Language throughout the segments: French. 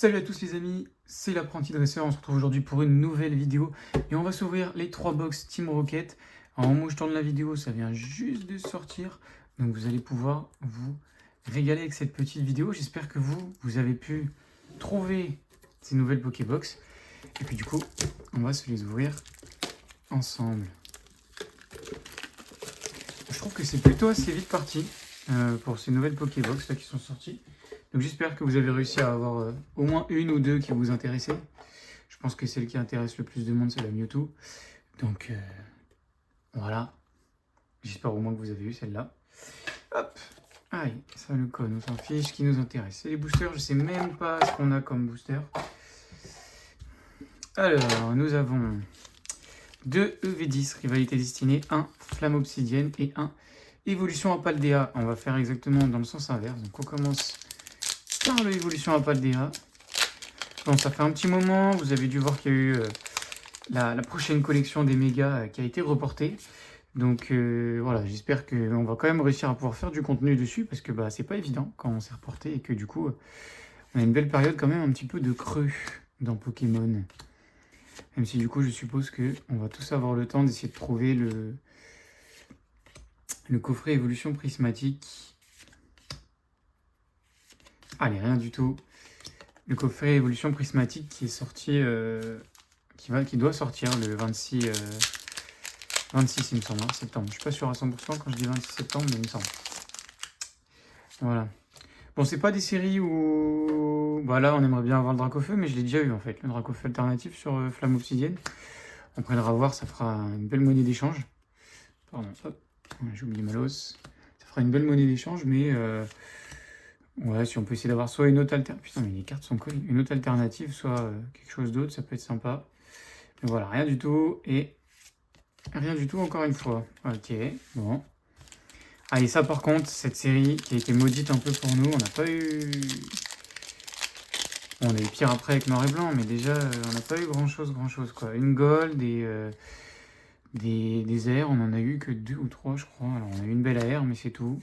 Salut à tous les amis, c'est l'apprenti dresseur, on se retrouve aujourd'hui pour une nouvelle vidéo et on va s'ouvrir les 3 box Team Rocket. Alors au moment où je tourne la vidéo, ça vient juste de sortir, donc vous allez pouvoir vous régaler avec cette petite vidéo. J'espère que vous avez pu trouver ces nouvelles Pokébox. Et puis du coup, on va se les ouvrir ensemble. Je trouve que c'est plutôt assez vite parti pour ces nouvelles Pokébox là qui sont sorties. Donc j'espère que vous avez réussi à avoir au moins une ou deux qui vous intéressaient. Je pense que celle qui intéresse le plus de monde, c'est la Mewtwo. Donc voilà. J'espère au moins que vous avez eu celle-là. Hop. Aïe, ça le code, on s'en fiche. Ce qui nous intéresse, c'est les boosters. Je sais même pas ce qu'on a comme booster. Alors, nous avons 2 EV10, rivalité destinée, 1 flamme obsidienne et 1 évolution à Paldea. On va faire exactement dans le sens inverse. Donc on commence par l'évolution à Paldea. Bon, ça fait un petit moment, vous avez dû voir qu'il y a eu la prochaine collection des mégas qui a été reportée. Donc voilà, j'espère qu'on va quand même réussir à pouvoir faire du contenu dessus parce que c'est pas évident quand on s'est reporté et que du coup on a une belle période quand même un petit peu de creux dans Pokémon. Même si du coup je suppose qu'on va tous avoir le temps d'essayer de trouver le coffret évolution prismatique. Allez, rien du tout. Le coffret évolution prismatique qui est sorti, qui doit sortir le 26, 26 il me semble, septembre. Je suis pas sûr à 100% quand je dis 26 septembre, mais il me semble. Voilà. Bon, c'est pas des séries où... là, on aimerait bien avoir le Dracofeu, mais je l'ai déjà eu en fait, le Dracofeu alternatif sur Flamme Obsidienne. On pourra voir, ça fera une belle monnaie d'échange. Pardon, hop, j'ai oublié Malos. Ça fera une belle monnaie d'échange, mais... ouais, si on peut essayer d'avoir soit une autre alternative... Putain, mais les cartes sont collées. Une autre alternative, soit quelque chose d'autre, ça peut être sympa. Mais voilà, rien du tout. Et rien du tout, encore une fois. Ok, bon. Allez, ça par contre, cette série qui a été maudite un peu pour nous, on n'a pas eu... Bon, on a eu pire après avec Noir et Blanc, mais déjà, on n'a pas eu grand-chose, quoi. Une gold et des airs, on en a eu que 2 ou 3, je crois. Alors, on a eu une belle air, mais c'est tout.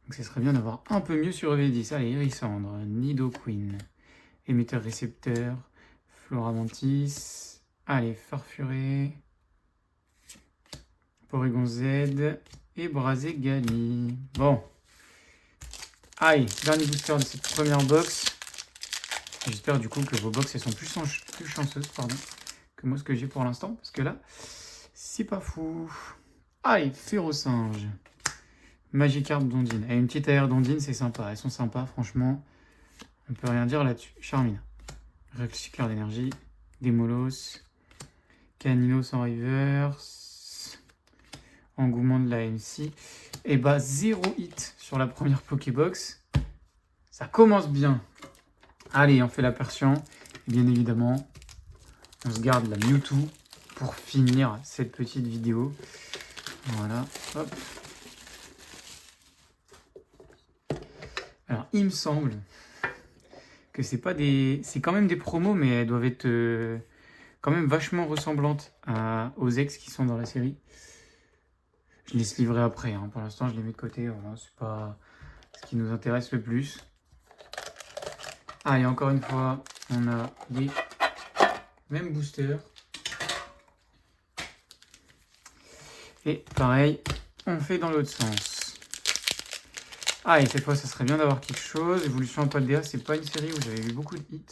Donc, ce serait bien d'avoir un peu mieux sur EV10. Allez, Hérissandre, Nidoqueen, émetteur-récepteur, Floramantis. Allez, Farfuré, Porygon Z et Brazégali. Bon. Allez, dernier booster de cette première box. J'espère du coup que vos box elles sont plus chanceuses que moi ce que j'ai pour l'instant. Parce que là, c'est pas fou. Allez, Férocinge. Magikarp Dondine. Et une petite AR Dondine, c'est sympa. Elles sont sympas, franchement. On peut rien dire là-dessus. Charmina. Recycleur d'énergie. Démolos. Caninos en reverse. Engouement de la MC. Et 0 hit sur la première Pokébox. Ça commence bien. Allez, on fait la percussion. Bien évidemment, on se garde la Mewtwo pour finir cette petite vidéo. Voilà, hop. Alors, il me semble que c'est pas des... C'est quand même des promos, mais elles doivent être quand même vachement ressemblantes aux ex qui sont dans la série. Je les livrerai après, hein. Pour l'instant, je les mets de côté. Voilà, c'est pas ce qui nous intéresse le plus. Allez, encore une fois, on a les mêmes boosters. Et pareil, on fait dans l'autre sens. Allez, cette fois, ça serait bien d'avoir quelque chose. Évolution en Paldea, c'est pas une série où j'avais eu beaucoup de hits.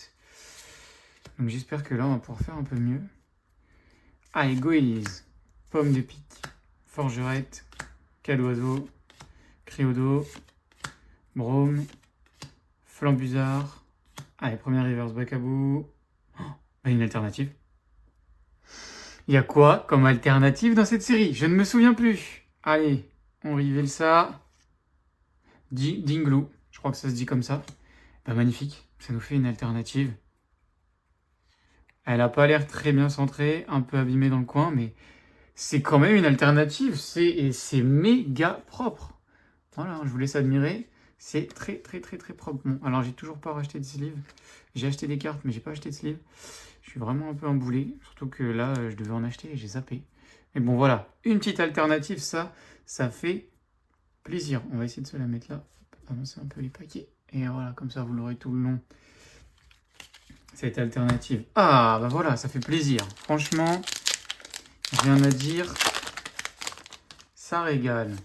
Donc j'espère que là, on va pouvoir faire un peu mieux. Allez, Goélise, Pomme de pique, Forgerette, Cadoiseau, Criodo, Brome, Flambuzard. Allez, première reverse Bakabou. Une alternative. Il y a quoi comme alternative dans cette série? Je ne me souviens plus. Allez, on révèle ça. Dinglou, je crois que ça se dit comme ça. Magnifique, ça nous fait une alternative. Elle n'a pas l'air très bien centrée, un peu abîmée dans le coin, mais c'est quand même une alternative. C'est méga propre. Voilà, je vous laisse admirer. C'est très propre. Bon, alors j'ai toujours pas racheté de sleeve. J'ai acheté des cartes, mais j'ai pas acheté de sleeve. Je suis vraiment un peu emboulé. Surtout que là, je devais en acheter et j'ai zappé. Mais bon, voilà. Une petite alternative, ça fait plaisir. On va essayer de se la mettre là. Avancer un peu les paquets. Et voilà, comme ça, vous l'aurez tout le long cette alternative. Ah, bah voilà, ça fait plaisir. Franchement, rien à dire. Ça régale.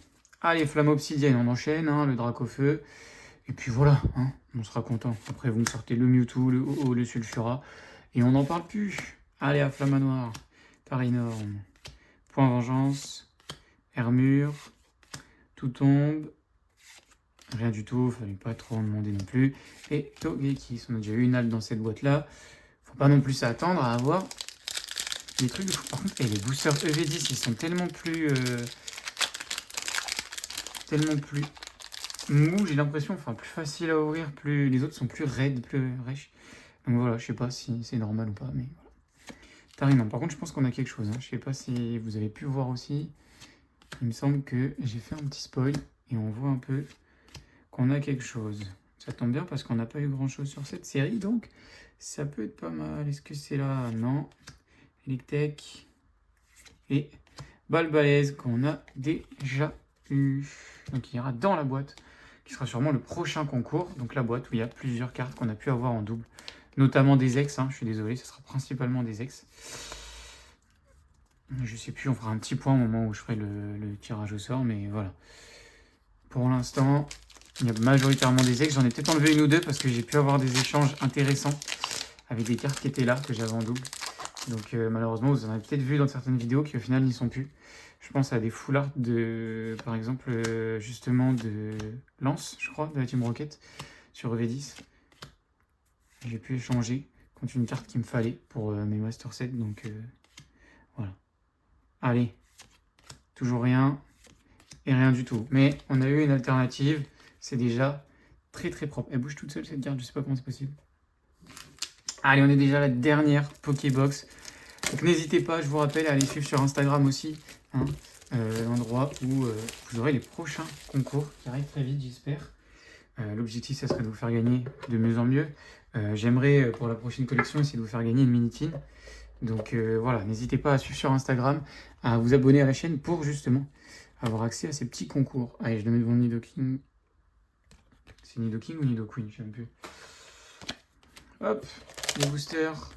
Allez, flamme obsidienne, on enchaîne, hein, le Dracofeu. Et puis voilà, hein, on sera content. Après, vous me sortez le Mewtwo, le Ho-Oh, le Sulfura. Et on n'en parle plus. Allez, à flamme noire. Énorme. Point vengeance. Hermure. Tout tombe. Rien du tout, fallait pas trop en demander non plus. Et Togekiss, on a déjà eu une halte dans cette boîte-là. Faut pas non plus s'attendre à avoir des trucs de fou. Par contre, les boosters EV10, ils sont tellement plus mou, j'ai l'impression, enfin plus facile à ouvrir, plus les autres sont plus raides, plus rêches. Donc voilà, je sais pas si c'est normal ou pas, mais voilà. Tarinant. Par contre, je pense qu'on a quelque chose. Hein. Je sais pas si vous avez pu voir aussi. Il me semble que j'ai fait un petit spoil et on voit un peu qu'on a quelque chose. Ça tombe bien parce qu'on n'a pas eu grand chose sur cette série, donc ça peut être pas mal. Est-ce que c'est là? Non. Electek et Balbalaise qu'on a déjà eu. Donc il ira dans la boîte, qui sera sûrement le prochain concours. Donc la boîte où il y a plusieurs cartes qu'on a pu avoir en double, notamment des ex. Hein, je suis désolé, ce sera principalement des ex. Je sais plus, on fera un petit point au moment où je ferai le tirage au sort, mais voilà. Pour l'instant, il y a majoritairement des ex. J'en ai peut-être enlevé une ou deux parce que j'ai pu avoir des échanges intéressants avec des cartes qui étaient là, que j'avais en double. Donc malheureusement, vous en avez peut-être vu dans certaines vidéos qui au final n'y sont plus. Je pense à des foulards de, par exemple, justement de Lance, je crois, de la Team Rocket, sur EV10. J'ai pu échanger contre une carte qu'il me fallait pour mes Master Set, donc voilà. Allez, toujours rien et rien du tout. Mais on a eu une alternative, c'est déjà très très propre. Elle bouge toute seule cette carte, je sais pas comment c'est possible. Allez, on est déjà à la dernière Pokébox. Donc n'hésitez pas, je vous rappelle, à aller suivre sur Instagram aussi, hein, l'endroit où vous aurez les prochains concours qui arrivent très vite, j'espère. L'objectif, ça serait de vous faire gagner de mieux en mieux. J'aimerais, pour la prochaine collection, essayer de vous faire gagner une Minitine. Donc voilà, n'hésitez pas à suivre sur Instagram, à vous abonner à la chaîne pour justement avoir accès à ces petits concours. Allez, je le mets devant Nidoking. C'est Nidoking ou Nidoqueen? Je sais même plus. Hop, les boosters.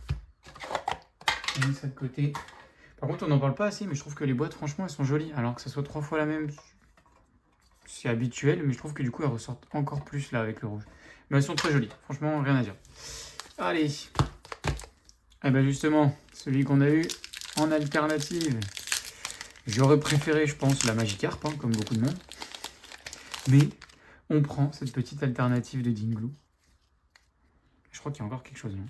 On met ça de côté. Par contre, on n'en parle pas assez, mais je trouve que les boîtes, franchement, elles sont jolies. Alors que ça soit 3 fois la même, c'est habituel, mais je trouve que du coup, elles ressortent encore plus là avec le rouge. Mais elles sont très jolies, franchement, rien à dire. Allez. Et bien justement, celui qu'on a eu en alternative. J'aurais préféré, je pense, la Magikarp, hein, comme beaucoup de monde. Mais on prend cette petite alternative de Dingloo. Je crois qu'il y a encore quelque chose, non?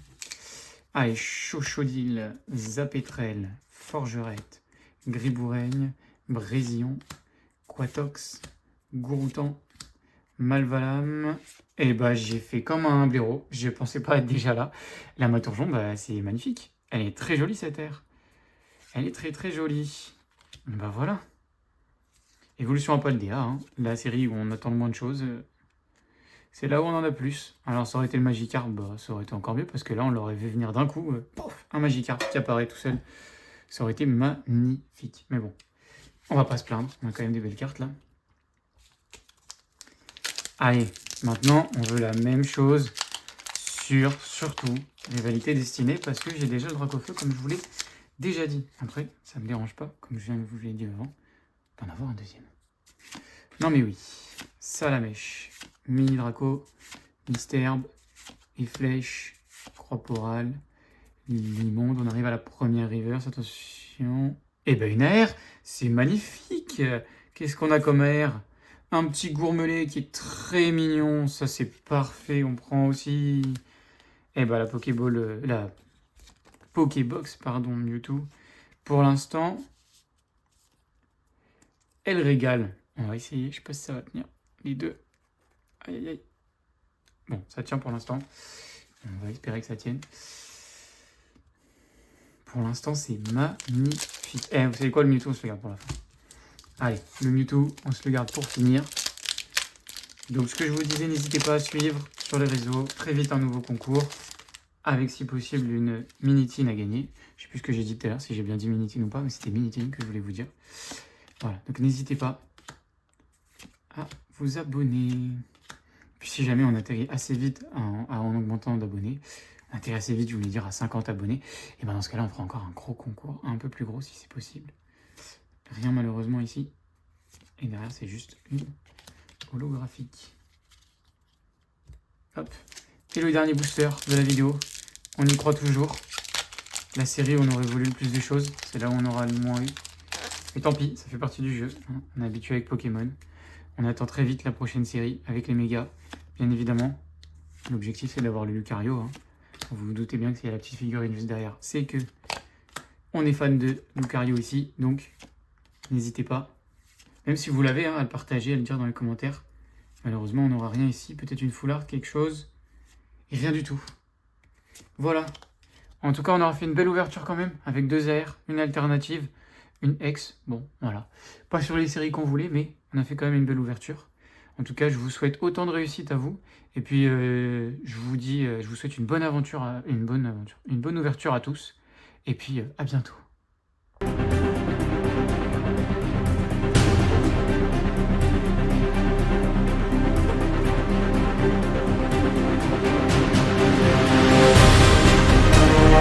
Allez, Chochodile, Zapetrel, Forgerette, Griboureigne, Brésillon, Quatox, Gouroutan, Malvalam. Et bah j'ai fait comme un blaireau, je pensais pas être déjà là. La Maturgeon, bah c'est magnifique. Elle est très jolie cette aire. Elle est très très jolie. Bah voilà. Évolution à Paldea, hein. La série où on attend le moins de choses. C'est là où on en a plus. Alors ça aurait été le Magikarp, bah ça aurait été encore mieux parce que là on l'aurait vu venir d'un coup. Pouf, un Magikarp qui apparaît tout seul. Ça aurait été magnifique. Mais bon, on va pas se plaindre. On a quand même des belles cartes là. Allez, maintenant on veut la même chose sur surtout Rivalité Destinée parce que j'ai déjà le Dracofeu comme je vous l'ai déjà dit. Après, ça me dérange pas, comme je viens de vous l'ai dit avant, d'en avoir un deuxième. Non mais oui, Salamèche, Mini Draco, Mystherbe, Flèche, Croix-Porale, Limonde. On arrive à la première reverse, attention. Et ben une AR, c'est magnifique. Qu'est-ce qu'on a comme AR? Un petit gourmelet qui est très mignon, ça c'est parfait. On prend aussi la Pokéball, la Pokébox, pardon, Mewtwo. Pour l'instant, elle régale. On va essayer, je sais pas si ça va tenir. Les deux. Aïe aïe aïe. Bon, ça tient pour l'instant. On va espérer que ça tienne. Pour l'instant, c'est magnifique. Eh, vous savez quoi, le Mewtwo, on se le garde pour la fin. Allez, le Mewtwo, on se le garde pour finir. Donc, ce que je vous disais, n'hésitez pas à suivre sur les réseaux. Très vite, un nouveau concours. Avec, si possible, une Minitine à gagner. Je ne sais plus ce que j'ai dit tout à l'heure, si j'ai bien dit Minitine ou pas, mais c'était Minitine que je voulais vous dire. Voilà, donc n'hésitez pas à vous abonner. Puis si jamais on atterrit assez vite en augmentant d'abonnés, intéressez vite, je voulais dire à 50 abonnés. Et ben dans ce cas-là, on fera encore un gros concours, un peu plus gros si c'est possible. Rien malheureusement ici. Et derrière, c'est juste une holographique. Hop. Et le dernier booster de la vidéo. On y croit toujours. La série, on aurait voulu le plus de choses. C'est là où on aura le moins eu. Mais tant pis, ça fait partie du jeu. On est habitué avec Pokémon. On attend très vite la prochaine série avec les mégas. Bien évidemment, l'objectif c'est d'avoir le Lucario. Hein. Vous vous doutez bien que s'il y a la petite figurine juste derrière, c'est que on est fan de Lucario ici. Donc, n'hésitez pas. Même si vous l'avez, hein, à le partager, à le dire dans les commentaires. Malheureusement, on n'aura rien ici. Peut-être une foulard, quelque chose. Et rien du tout. Voilà. En tout cas, on aura fait une belle ouverture quand même. Avec 2 AR, une alternative, une X. Bon, voilà. Pas sur les séries qu'on voulait, mais on a fait quand même une belle ouverture. En tout cas, je vous souhaite autant de réussite à vous. Et puis, je vous souhaite une bonne ouverture à tous. Et puis, à bientôt.